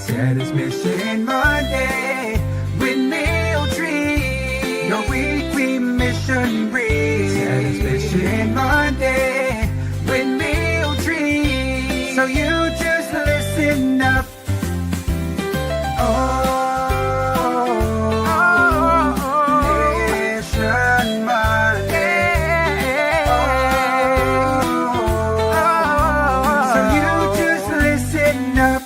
Saturday's Mission Monday with meal treats. Your weekly mission reads. Saturday's Mission Monday with meal treats. So you just listen up. Mission Monday. So you just listen up.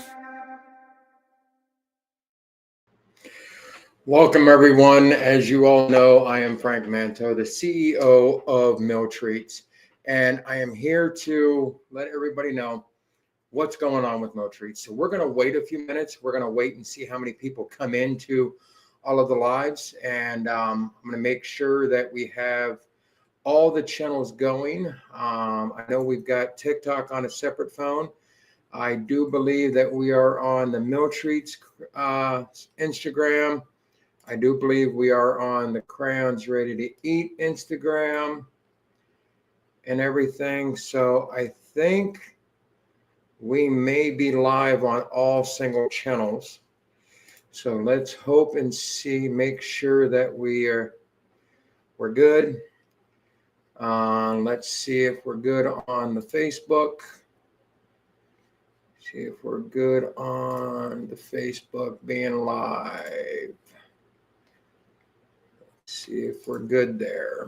Welcome, everyone. As you all know, I am Frank Manto, the CEO of Meal Treats, and I am here to let everybody know what's going on with Meal Treats. So we're going to wait a few minutes. We're going to wait and see how many people come into all of the lives, and I'm going to make sure that we have all the channels going. I know we've got TikTok on a separate phone. I do believe that we are on the Meal Treats Instagram. I do believe we are on the Crayons Ready-to-Eat Instagram and everything. So I think we may be live on all single channels. So let's hope and see, make sure that we're good. Let's see if we're good on the Facebook. See if we're good on the Facebook being live. See if we're good there.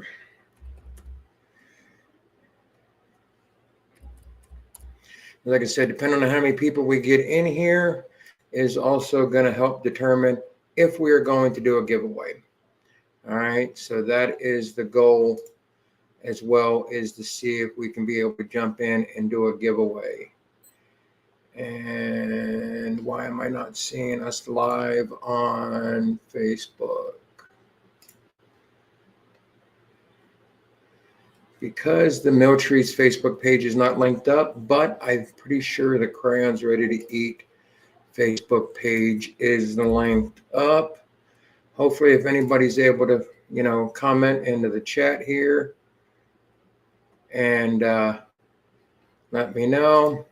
Like I said, depending on how many people we get in here is also going to help determine if we are going to do a giveaway. All right, so that is the goal, as well as to see if we can be able to jump in and do a giveaway. And why am I not seeing us live on Facebook? Because the Meal Treats Facebook page is not linked up, but I'm pretty sure the Crayons Ready-to-Eat Facebook page is linked up. Hopefully, if anybody's able to, comment into the chat here and let me know.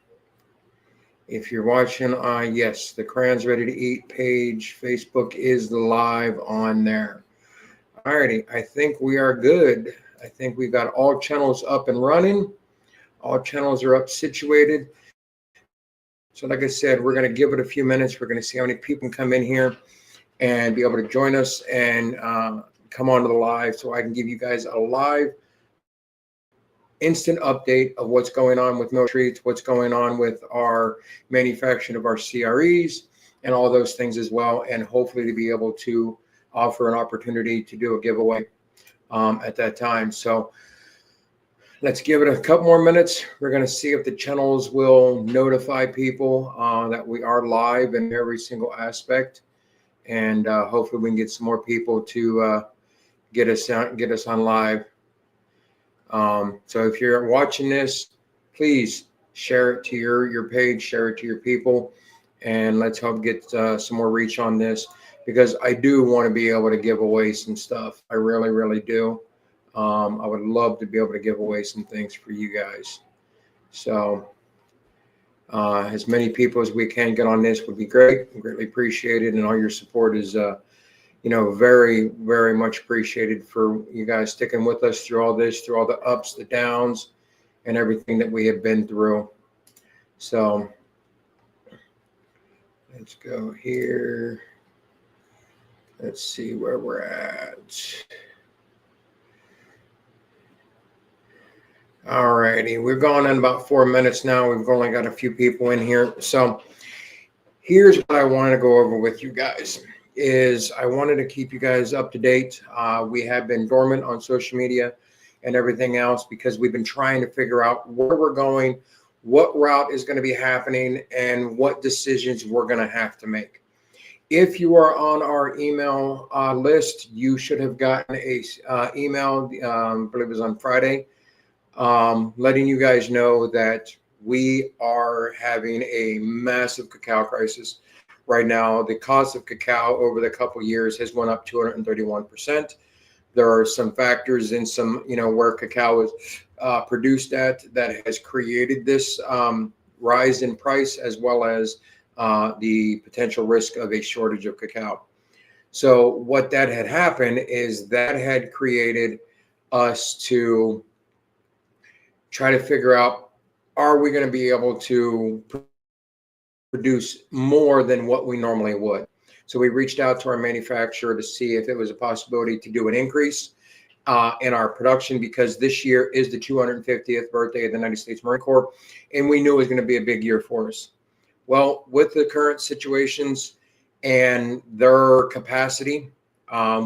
If you're watching, yes, the Crayons Ready-to-Eat page, Facebook is live on there. Alrighty, I think we are good. I think we've got all channels up and running. All channels are up situated. So like I said, we're going to give it a few minutes. We're going to see how many people come in here and be able to join us and come onto the live so I can give you guys a live instant update of what's going on with Meal Treats, what's going on with our manufacturing of our CREs and all those things as well. And hopefully to be able to offer an opportunity to do a giveaway at that time. So let's give it a couple more minutes. We're going to see if the channels will notify people that we are live in every single aspect, and hopefully we can get some more people to get us on live. So if you're watching this, please share it to your page, share it to your people, and let's help get some more reach on this. Because I do want to be able to give away some stuff. I really, really do. I would love to be able to give away some things for you guys. So as many people as we can get on this would be great. Greatly appreciated. And all your support is, very, very much appreciated for you guys sticking with us through all this, through all the ups, the downs, and everything that we have been through. So let's go here. Let's see where we're at. All righty, we're going in about 4 minutes now. We've only got a few people in here. So here's what I want to go over with you guys is I wanted to keep you guys up to date. We have been dormant on social media and everything else because we've been trying to figure out where we're going, what route is going to be happening, and what decisions we're going to have to make. If you are on our email list, you should have gotten a email, I believe it was on Friday, letting you guys know that we are having a massive cacao crisis. Right now, the cost of cacao over the couple of years has went up 231%. There are some factors in some, where cacao is produced at that has created this rise in price, as well as the potential risk of a shortage of cacao. So what that had happened is that had created us to try to figure out, are we going to be able to produce more than what we normally would? So we reached out to our manufacturer to see if it was a possibility to do an increase in our production, because this year is the 250th birthday of the United States Marine Corps, and we knew it was going to be a big year for us. Well, with the current situations and their capacity,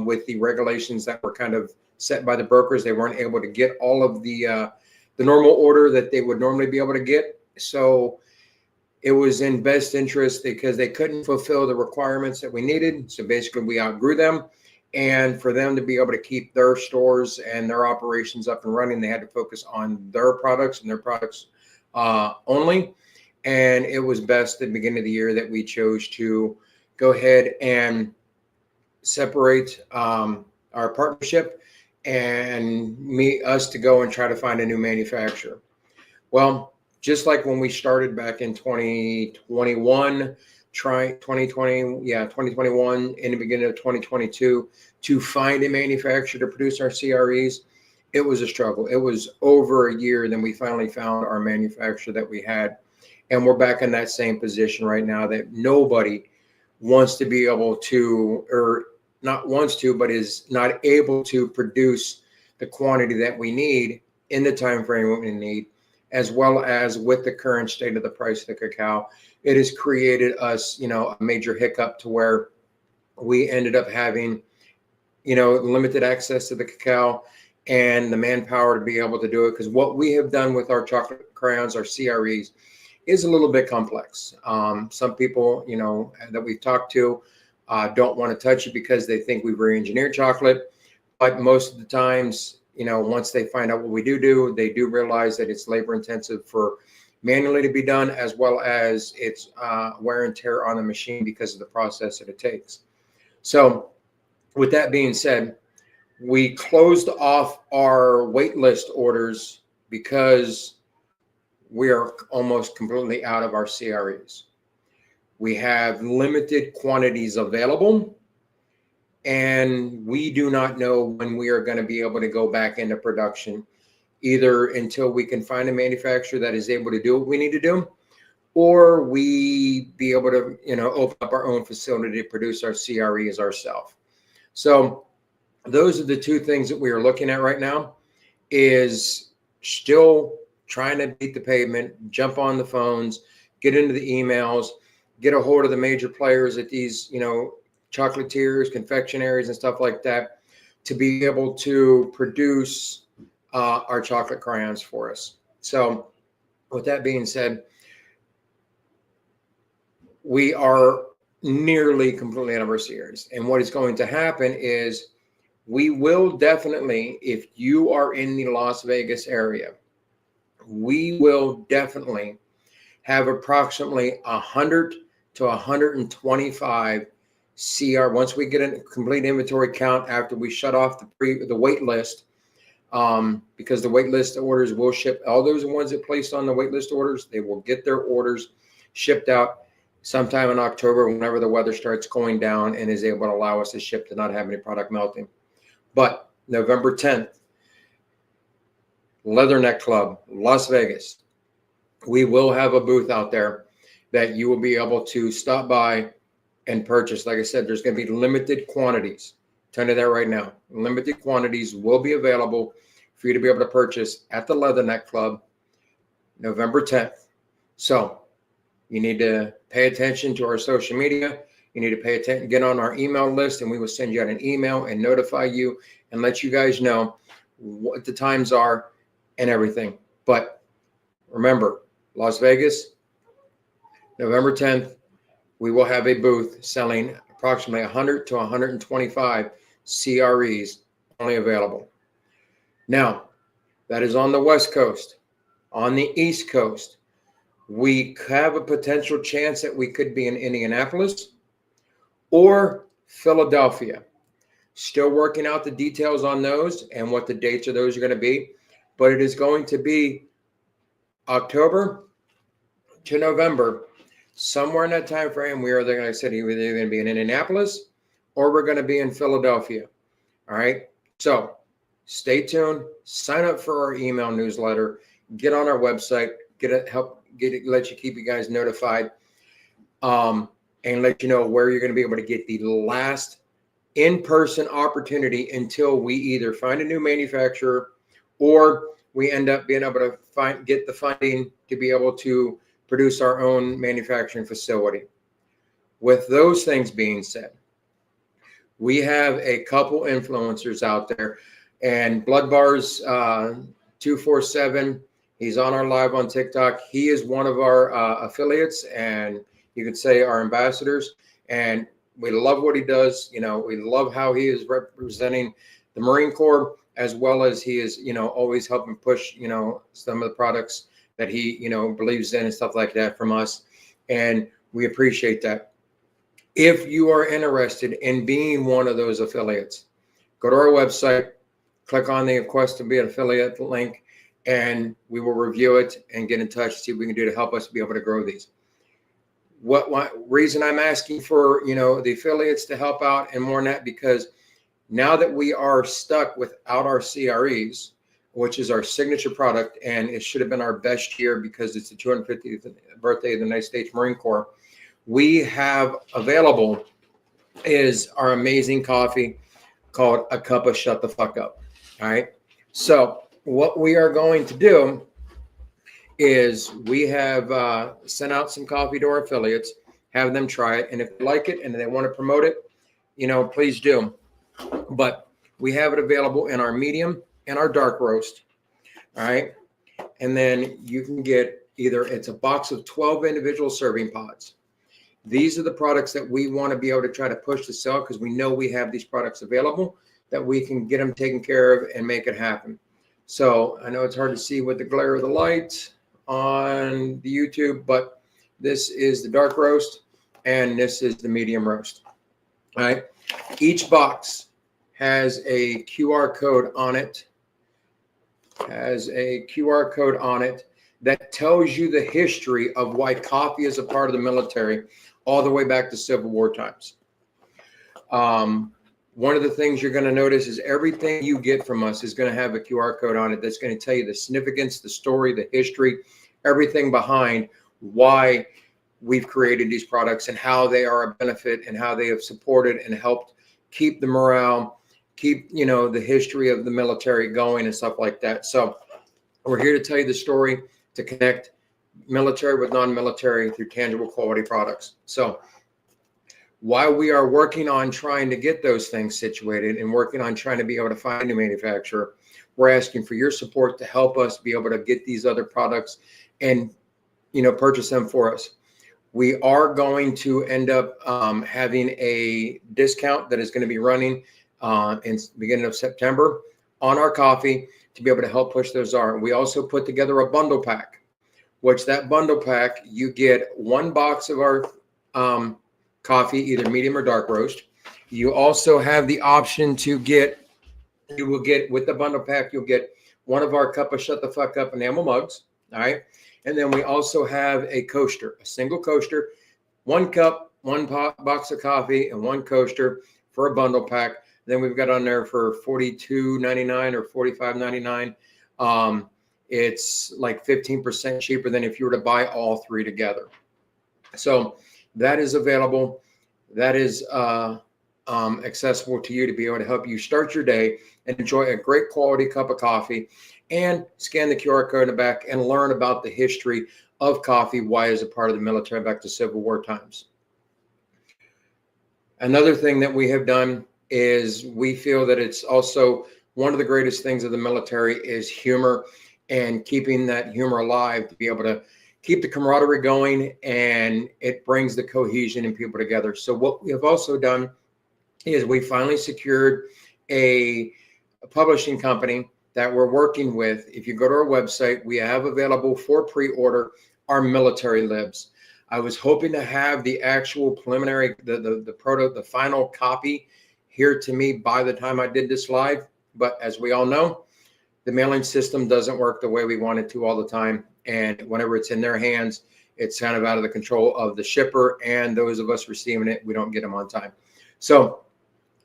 with the regulations that were kind of set by the brokers, they weren't able to get all of the normal order that they would normally be able to get. So it was in best interest, because they couldn't fulfill the requirements that we needed. So basically we outgrew them, and for them to be able to keep their stores and their operations up and running, they had to focus on their products and their products only. And it was best at the beginning of the year that we chose to go ahead and separate our partnership and us to go and try to find a new manufacturer. Well, just like when we started back in 2021, 2021, in the beginning of 2022, to find a manufacturer to produce our CREs, it was a struggle. It was over a year, then we finally found our manufacturer that we had. And we're back in that same position right now, that nobody wants to be able to, or not wants to, but is not able to produce the quantity that we need in the time frame we need, as well as with the current state of the price of the cacao. It has created us, a major hiccup to where we ended up having, limited access to the cacao and the manpower to be able to do it. Because what we have done with our chocolate crayons, our CREs, is a little bit complex. Some people, that we've talked to don't want to touch it because they think we've re-engineered chocolate. But most of the times, once they find out what we do, they do realize that it's labor intensive for manually to be done, as well as it's wear and tear on the machine because of the process that it takes. So with that being said, we closed off our wait list orders because we are almost completely out of our CREs. We have limited quantities available, and we do not know when we are going to be able to go back into production, either until we can find a manufacturer that is able to do what we need to do, or we be able to, open up our own facility to produce our CREs ourselves. So those are the two things that we are looking at right now, is still trying to beat the pavement, jump on the phones, get into the emails, get a hold of the major players at these, chocolatiers, confectionaries, and stuff like that, to be able to produce our chocolate crayons for us. So with that being said, we are nearly completely out of our CREs. And what is going to happen is we will definitely, if you are in the Las Vegas area, we will definitely have approximately 100 to 125 CR once we get a complete inventory count after we shut off the wait list, because the wait list orders will ship. All those ones that placed on the wait list orders, they will get their orders shipped out sometime in October, whenever the weather starts going down and is able to allow us to ship, to not have any product melting. But November 10th, Leatherneck Club, Las Vegas, we will have a booth out there that you will be able to stop by and purchase. Like I said, there's going to be limited quantities. I'm telling you that right now. Limited quantities will be available for you to be able to purchase at the Leatherneck Club November 10th. So you need to pay attention to our social media. You need to pay attention, get on our email list, and we will send you out an email and notify you and let you guys know what the times are and everything. But remember, Las Vegas, November 10th, we will have a booth selling approximately 100 to 125 CREs only available. Now, that is on the West Coast. On the East Coast, we have a potential chance that we could be in Indianapolis or Philadelphia. Still working out the details on those and what the dates of those are going to be. But it is going to be October to November somewhere in that time frame, we are, like I said, either going to be in Indianapolis or we're going to be in Philadelphia. All right. So stay tuned, sign up for our email newsletter, get on our website, let you keep you guys notified, and let you know where you're going to be able to get the last in-person opportunity until we either find a new manufacturer or we end up being able to get the funding to be able to produce our own manufacturing facility. With those things being said, we have a couple influencers out there, and Blood Bars 247, he's on our live on TikTok. He is one of our affiliates, and you could say our ambassadors, and we love what he does. You know, we love how he is representing the Marine Corps, as well as he is, you know, always helping push, you know, some of the products that he, you know, believes in and stuff like that from us. And we appreciate that. If you are interested in being one of those affiliates, go to our website, click on the request to be an affiliate link, and we will review it and get in touch, see what we can do to help us be able to grow these. What reason I'm asking for, you know, the affiliates to help out and more than that, because now that we are stuck without our CREs, which is our signature product, and it should have been our best year because it's the 250th birthday of the United States Marine Corps, we have available is our amazing coffee called A Cup of Shut the Fuck Up. All right. So what we are going to do is we have sent out some coffee to our affiliates, have them try it. And if they like it and they want to promote it, you know, please do. But we have it available in our medium and our dark roast. All right. And then you can get either, it's a box of 12 individual serving pods. These are the products that we want to be able to try to push to sell, because we know we have these products available that we can get them taken care of and make it happen. So I know it's hard to see with the glare of the light on the YouTube, but this is the dark roast and this is the medium roast. All right. Each box has a QR code on it, that tells you the history of why coffee is a part of the military all the way back to Civil War times. One of the things you're going to notice is everything you get from us is going to have a QR code on it that's going to tell you the significance, the story, the history, everything behind why we've created these products and how they are a benefit and how they have supported and helped keep the morale, keep, you know, the history of the military going and stuff like that. So we're here to tell you the story, to connect military with non-military through tangible quality products. So while we are working on trying to get those things situated and working on trying to be able to find a new manufacturer, we're asking for your support to help us be able to get these other products and, you know, purchase them for us. We are going to end up having a discount that is going to be running in the beginning of September on our coffee to be able to help push those on. We also put together a bundle pack, which that bundle pack, you get one box of our coffee, either medium or dark roast. You also have the option to get, you will get with the bundle pack, you'll get one of our Cup of Shut the Fuck Up enamel mugs. All right. And then we also have a coaster, a single coaster, one cup, one box of coffee, and one coaster for a bundle pack. Then we've got on there for $42.99 or $45.99. It's like 15% cheaper than if you were to buy all three together. So that is available. That is accessible to you to be able to help you start your day and enjoy a great quality cup of coffee, and scan the QR code in the back and learn about the history of coffee, why is a part of the military back to Civil War times. Another thing that we have done is we feel that it's also one of the greatest things of the military is humor, and keeping that humor alive to be able to keep the camaraderie going, and it brings the cohesion and people together. So what we have also done is we finally secured a publishing company that we're working with. If you go to our website, we have available for pre-order our military libs. I was hoping to have the actual preliminary, the final copy here to me by the time I did this live. But as we all know, the mailing system doesn't work the way we want it to all the time. And whenever it's in their hands, it's kind of out of the control of the shipper and those of us receiving it. We don't get them on time. So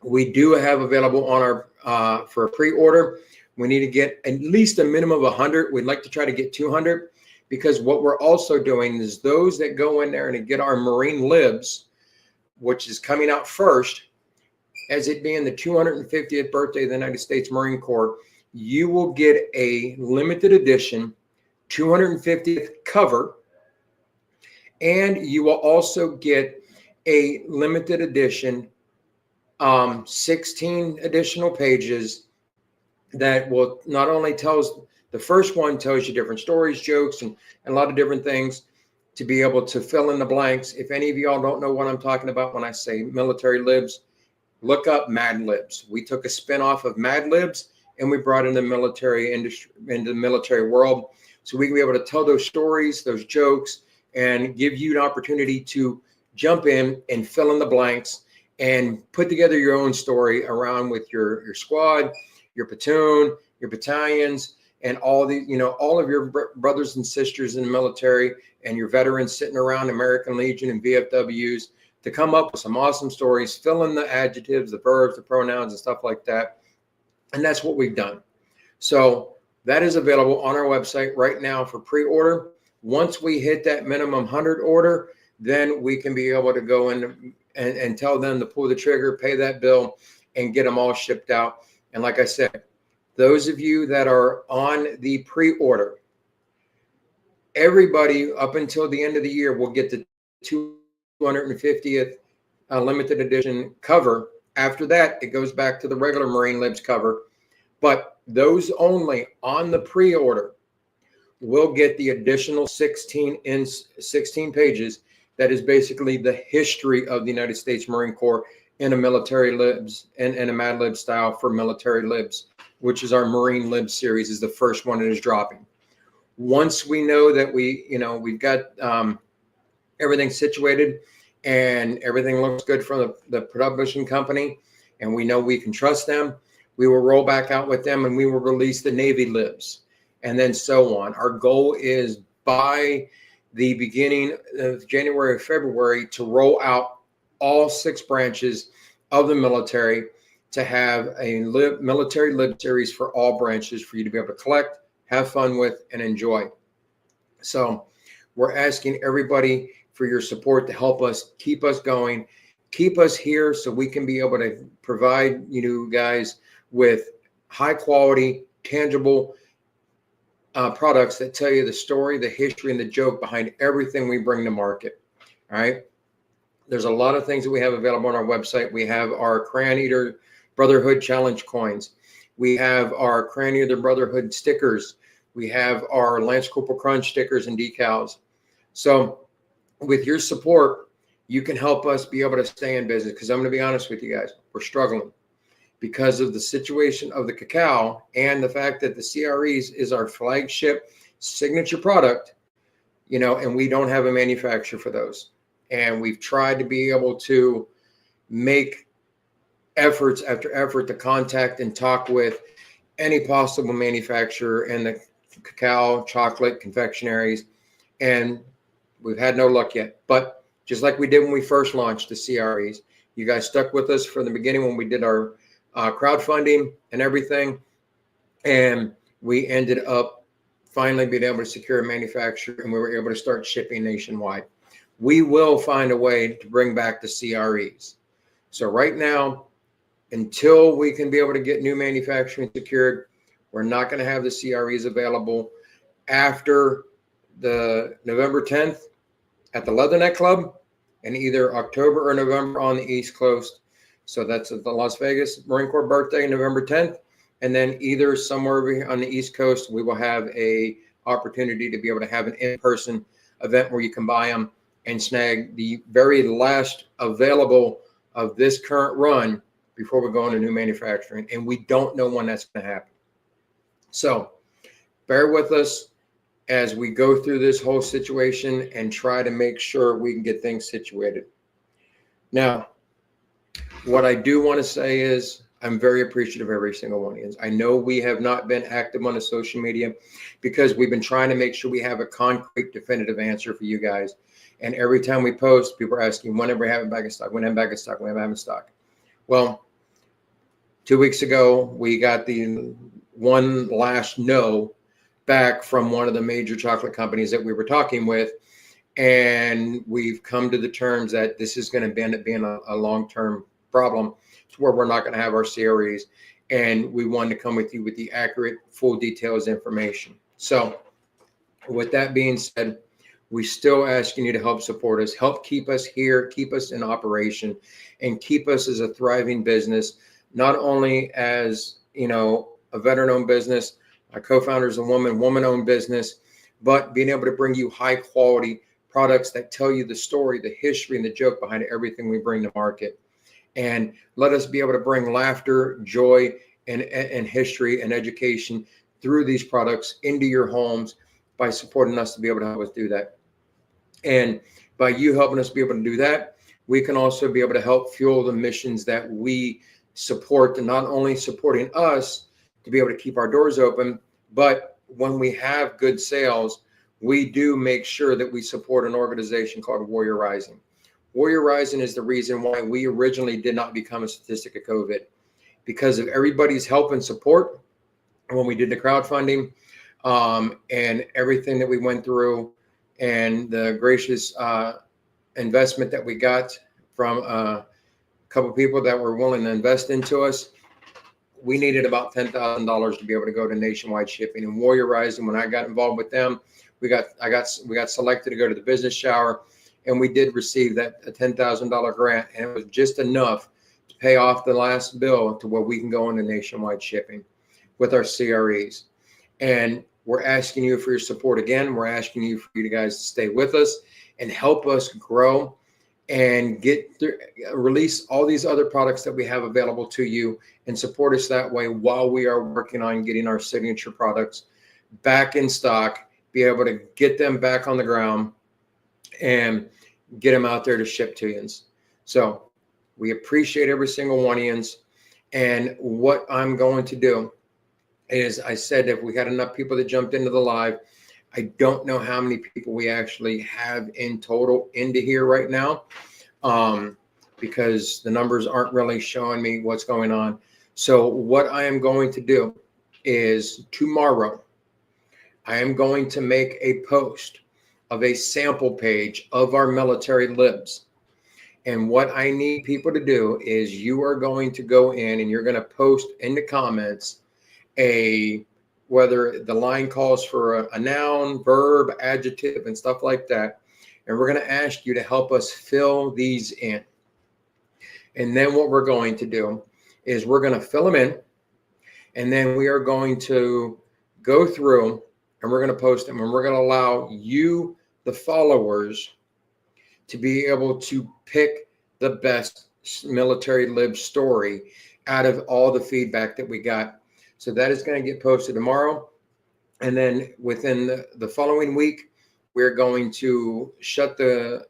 we do have available on our for a pre-order. We need to get at least a minimum of 100. We'd like to try to get 200, because what we're also doing is those that go in there and get our marine libs, which is coming out first, as it being the 250th birthday of the United States Marine Corps, you will get a limited edition 250th cover, and you will also get a limited edition 16 additional pages that will not only tells, the first one tells you different stories, jokes, and a lot of different things to be able to fill in the blanks. If any of y'all don't know what I'm talking about when I say military libs, look up Mad Libs. We took a spin-off of Mad Libs and we brought in the military industry, into the military world, so we can be able to tell those stories, those jokes, and give you an opportunity to jump in and fill in the blanks and put together your own story around with your squad, your platoon, your battalions, and all the, you know, all of your brothers and sisters in the military and your veterans sitting around American Legion and VFWs to come up with some awesome stories, fill in the adjectives, the verbs, the pronouns, and stuff like that. And that's what we've done. So that is available on our website right now for pre-order. Once we hit that minimum 100 order, then we can be able to go in and tell them to pull the trigger, pay that bill, and get them all shipped out. And like I said, those of you that are on the pre-order, everybody up until the end of the year will get the 250th limited edition cover. After that, it goes back to the regular Marine Libs cover. But those only on the pre-order will get the additional 16 pages. That is basically the history of the United States Marine Corps in a military libs and in a Mad Lib style for military libs, which is our Marine Lib series, is the first one that is dropping. Once we know that we've got everything situated and everything looks good from the publishing company, and we know we can trust them, we will roll back out with them and we will release the Navy libs, and then so on. Our goal is by the beginning of January or February to roll out all 6 branches of the military, to have a military lib series for all branches for you to be able to collect, have fun with, and enjoy. So we're asking everybody for your support to help us keep us going, keep us here, so we can be able to provide you guys with high quality, tangible products that tell you the story, the history, and the joke behind everything we bring to market. All right. There's a lot of things that we have available on our website. We have our Crayon Eater Brotherhood Challenge coins. We have our Crayon Eater Brotherhood stickers. We have our Lance Corporal Crunch stickers and decals. So with your support, you can help us be able to stay in business, because I'm going to be honest with you guys, we're struggling because of the situation of the cacao and the fact that the CREs is our flagship signature product, and we don't have a manufacturer for those. And we've tried to be able to make efforts after effort to contact and talk with any possible manufacturer in the cacao, chocolate, confectionaries, and we've had no luck yet. But just like we did when we first launched the CREs, you guys stuck with us from the beginning when we did our crowdfunding and everything, and we ended up finally being able to secure a manufacturer, and we were able to start shipping nationwide. We will find a way to bring back the CREs. So right now, until we can be able to get new manufacturing secured, we're not going to have the CREs available. After the November 10th at the Leatherneck Club, and either October or November on the East Coast. So that's the Las Vegas Marine Corps birthday, November 10th. And then either somewhere on the East Coast, we will have a opportunity to be able to have an in-person event where you can buy them and snag the very last available of this current run before we go into new manufacturing. And we don't know when that's going to happen. So bear with us as we go through this whole situation and try to make sure we can get things situated. Now, what I do want to say is I'm very appreciative of every single one of you. I know we have not been active on the social media because we've been trying to make sure we have a concrete, definitive answer for you guys. And every time we post, people are asking, when are we having back in stock? When am I back in stock? When am I having stock? Well, 2 weeks ago, we got the one last no back from one of the major chocolate companies that we were talking with. And we've come to the terms that this is going to end up being a long-term problem to where we're not going to have our CREs. And we wanted to come with you with the accurate, full details information. So with that being said, we still asking you to help support us, help keep us here, keep us in operation, and keep us as a thriving business, not only as, you know, a veteran-owned business, our co-founder is a woman-owned business, but being able to bring you high quality products that tell you the story, the history, and the joke behind everything we bring to market. And let us be able to bring laughter, joy, and history and education through these products into your homes by supporting us to be able to help us do that. And by you helping us be able to do that, we can also be able to help fuel the missions that we support, and not only supporting us to be able to keep our doors open, but when we have good sales, we do make sure that we support an organization called Warrior Rising. Warrior Rising is the reason why we originally did not become a statistic of COVID, because of everybody's help and support when we did the crowdfunding, and everything that we went through, and the gracious investment that we got from a couple of people that were willing to invest into us. We needed about $10,000 to be able to go to nationwide shipping. And Warrior Rising, when I got involved with them, we got selected to go to the business shower, and we did receive that a $10,000 grant, and it was just enough to pay off the last bill to where we can go into nationwide shipping with our CREs. And we're asking you for your support again. We're asking you for you guys to stay with us and help us grow and release all these other products that we have available to you, and support us that way while we are working on getting our signature products back in stock, be able to get them back on the ground and get them out there to ship to you. So we appreciate every single one of you. And what I'm going to do is, I said, if we had enough people that jumped into the live, I don't know how many people we actually have in total into here right now, because the numbers aren't really showing me what's going on. So what I am going to do is, tomorrow, I am going to make a post of a sample page of our military libs. And what I need people to do is, you are going to go in and you're going to post in the comments whether the line calls for a noun, verb, adjective, and stuff like that. And we're going to ask you to help us fill these in. And then what we're going to do is, we're going to fill them in. And then we are going to go through and we're going to post them. And we're going to allow you, the followers, to be able to pick the best military lib story out of all the feedback that we got. So that is going to get posted tomorrow. And then within the following week, we're going to shut the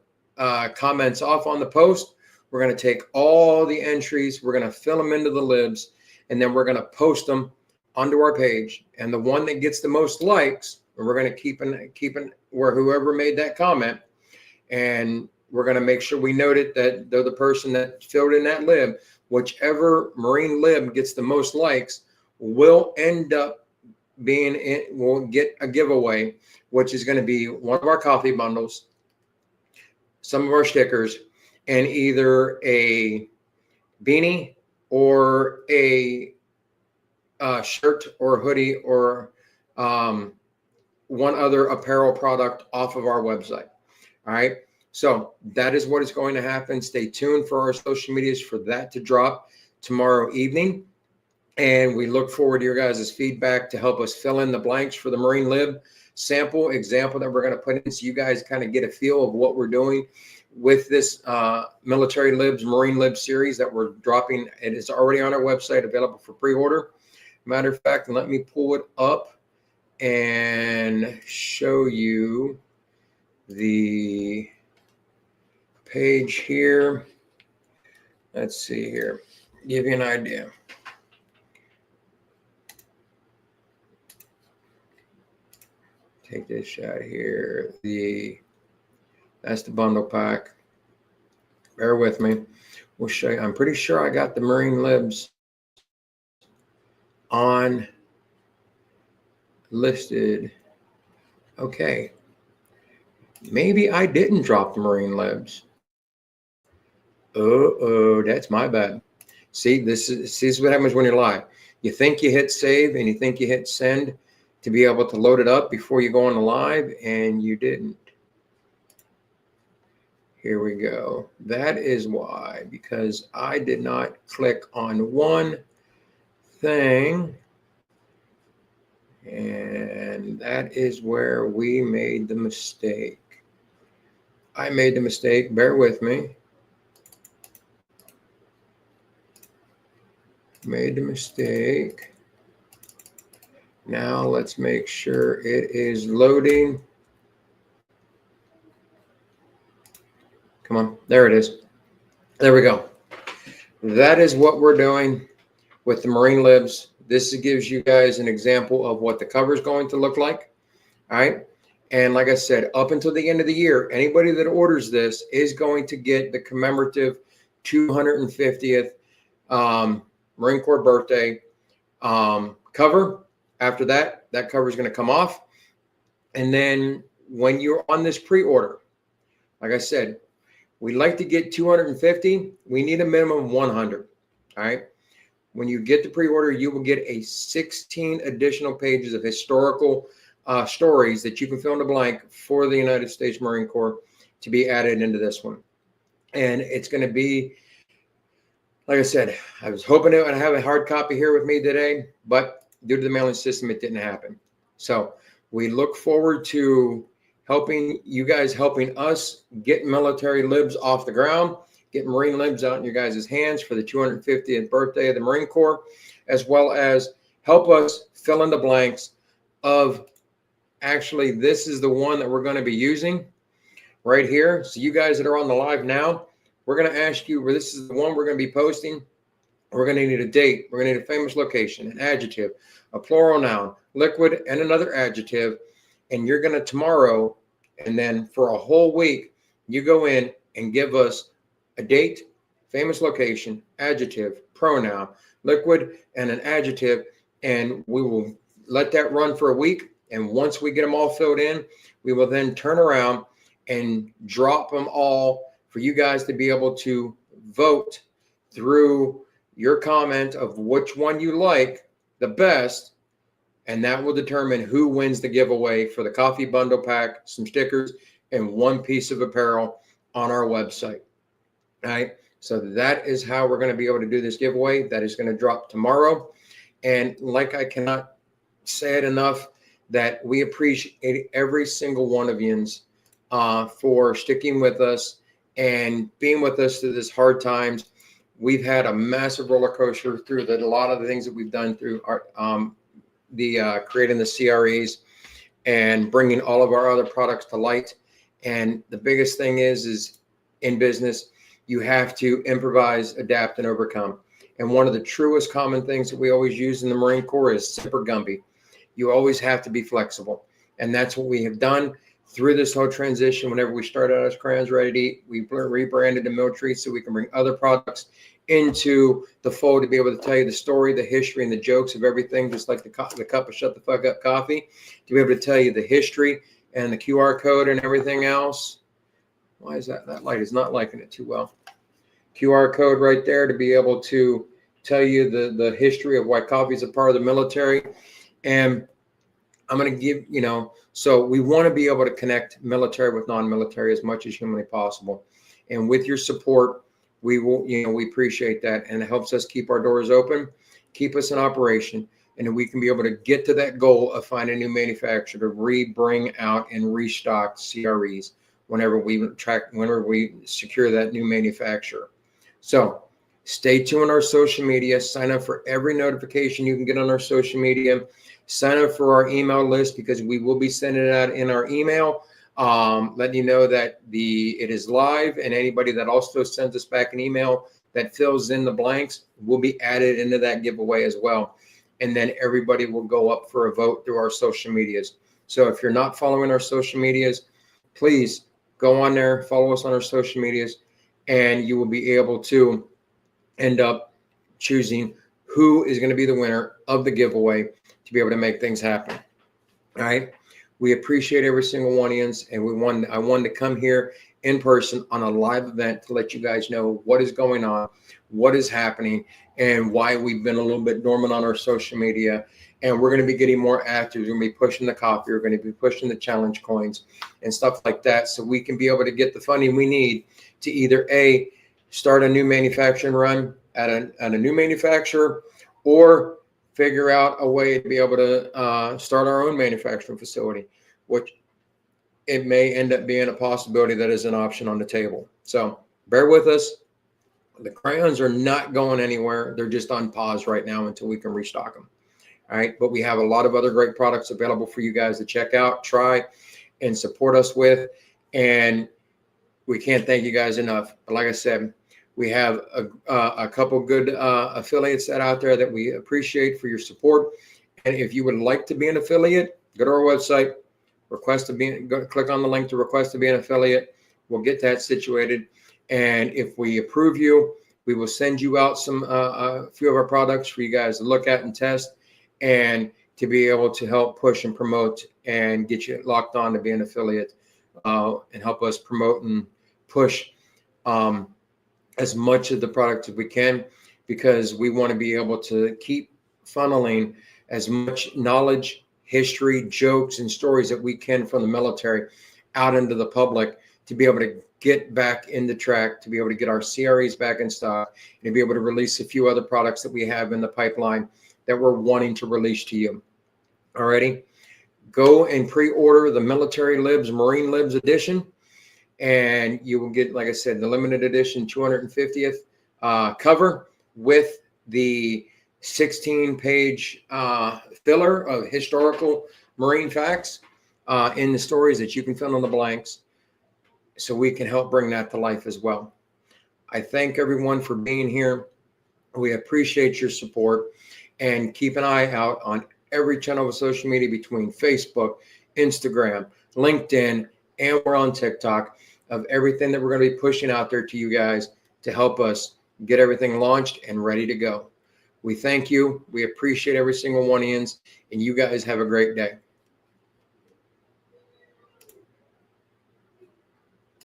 comments off on the post. We're going to take all the entries, we're going to fill them into the libs, and then we're going to post them onto our page. And the one that gets the most likes, we're going to keep it where whoever made that comment, and we're going to make sure we note it that they're the person that filled in that lib. Whichever Marine lib gets the most likes will end up we'll get a giveaway, which is going to be one of our coffee bundles, some of our stickers, and either a beanie or a shirt or hoodie or one other apparel product off of our website. All right. So that is what is going to happen. Stay tuned for our social medias for that to drop tomorrow evening. And we look forward to your guys' feedback to help us fill in the blanks for the Marine Lib sample example that we're going to put in, so you guys kind of get a feel of what we're doing with this military libs, Marine Lib series that we're dropping. It is already on our website, available for pre-order. Matter of fact, let me pull it up and show you the page here. Let's see here, give you an idea. take this shot here. That's the bundle pack. Bear with me. We'll show you. I'm pretty sure I got the marine libs on listed. Okay. Maybe I didn't drop the marine libs. Oh, that's my bad. See, this is what happens when you're live. You think you hit save and you think you hit send to be able to load it up before you go on the live, and you didn't. Here we go. That is why, because I did not click on one thing, and that is where we made the mistake. I made the mistake. Bear with me. Made the mistake. Now let's make sure it is loading. Come on, there it is. There we go. That is what we're doing with the marine libs. This gives you guys an example of what the cover is going to look like. All right. And like I said, up until the end of the year, anybody that orders this is going to get the commemorative 250th Marine Corps birthday cover. After that, that cover is going to come off. And then when you're on this pre-order, like I said, we like to get 250. We need a minimum of 100. All right. When you get the pre-order, you will get a 16 additional pages of historical stories that you can fill in the blank for the United States Marine Corps to be added into this one. And it's going to be, like I said, I was hoping to have a hard copy here with me today, but due to the mailing system, it didn't happen. So we look forward to helping you guys, helping us get military libs off the ground, get Marine libs out in your guys' hands for the 250th birthday of the Marine Corps, as well as help us fill in the blanks of actually this is the one that we're going to be using right here. So you guys that are on the live now, we're going to ask you where this is the one we're going to be posting. We're going to need a date. We're going to need a famous location, an adjective, a plural noun, liquid, and another adjective. And you're going to tomorrow, and then for a whole week, you go in and give us a date, famous location, adjective, pronoun, liquid, and an adjective. And we will let that run for a week. And once we get them all filled in, we will then turn around and drop them all for you guys to be able to vote through your comment of which one you like the best. And that will determine who wins the giveaway for the coffee bundle pack, some stickers, and one piece of apparel on our website. All right. So that is how we're going to be able to do this giveaway. That is going to drop tomorrow. And like I cannot say it enough, that we appreciate every single one of yous for sticking with us and being with us through this hard times. We've had a massive roller coaster through a lot of the things that we've done through our creating the CREs and bringing all of our other products to light. And the biggest thing is in business, you have to improvise, adapt, and overcome. And one of the truest common things that we always use in the Marine Corps is Semper Gumby. You always have to be flexible. And that's what we have done through this whole transition. Whenever we started out as Crayons Ready-to-Eat, we rebranded the Mill Treat so we can bring other products into the fold to be able to tell you the story, the history, and the jokes of everything, just like the cup of Shut the Fuck Up coffee, to be able to tell you the history and the QR code and everything else. Why is that? That light is not liking it too well. QR code right there to be able to tell you the history of why coffee is a part of the military. And I'm going to give, so we want to be able to connect military with non-military as much as humanly possible. And with your support, we will, we appreciate that. And it helps us keep our doors open, keep us in operation, and then we can be able to get to that goal of finding a new manufacturer to bring out and restock CREs whenever we secure that new manufacturer. So stay tuned on our social media, sign up for every notification you can get on our social media, sign up for our email list because we will be sending it out in our email, letting you know that it is live, and anybody that also sends us back an email that fills in the blanks will be added into that giveaway as well. And then everybody will go up for a vote through our social medias. So if you're not following our social medias, please go on there, follow us on our social medias, and you will be able to end up choosing who is going to be the winner of the giveaway to be able to make things happen. All right. We appreciate every single one of you, and I wanted to come here in person on a live event to let you guys know what is going on, what is happening, and why we've been a little bit dormant on our social media. And we're going to be getting more active. We're going to be pushing the coffee. We're going to be pushing the challenge coins and stuff like that, so we can be able to get the funding we need to either A, start a new manufacturing run at a new manufacturer, or figure out a way to be able to start our own manufacturing facility, which it may end up being a possibility that is an option on the table. So bear with us. The crayons are not going anywhere. They're just on pause right now until we can restock them. All right. But we have a lot of other great products available for you guys to check out, try, and support us with. And we can't thank you guys enough. But like I said, we have a couple good affiliates that out there that we appreciate for your support. And if you would like to be an affiliate, go to our website, click on the link to request to be an affiliate. We'll get that situated. And if we approve you, we will send you out a few of our products for you guys to look at and test, and to be able to help push and promote and get you locked on to be an affiliate, and help us promote and push as much of the product as we can, because we want to be able to keep funneling as much knowledge, history, jokes, and stories that we can from the military out into the public, to be able to get back in the track, to be able to get our CREs back in stock, and to be able to release a few other products that we have in the pipeline that we're wanting to release to you. Alrighty, go and pre-order the Military Libs Marine Libs edition, and you will get, like I said, the limited edition 250th cover with the 16-page filler of historical Marine facts in the stories that you can fill in the blanks, so we can help bring that to life as well. I thank everyone for being here. We appreciate your support, and keep an eye out on every channel of social media between Facebook, Instagram, LinkedIn, and we're on TikTok, of everything that we're going to be pushing out there to you guys to help us get everything launched and ready to go. We thank you. We appreciate every single one of you, and you guys have a great day.